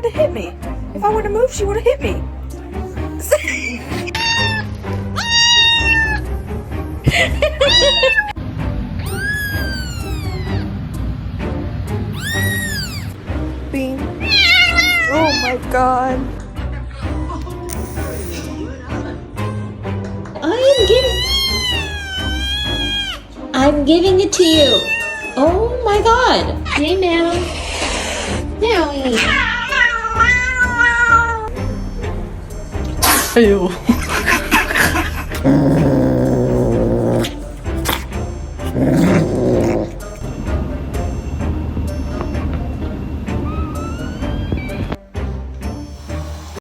tried to hit me. If I would have moved, she would have hit me. Bean. Oh my god. I'm giving it to you. Oh my god. Hey, Meow. Meowie. Ew.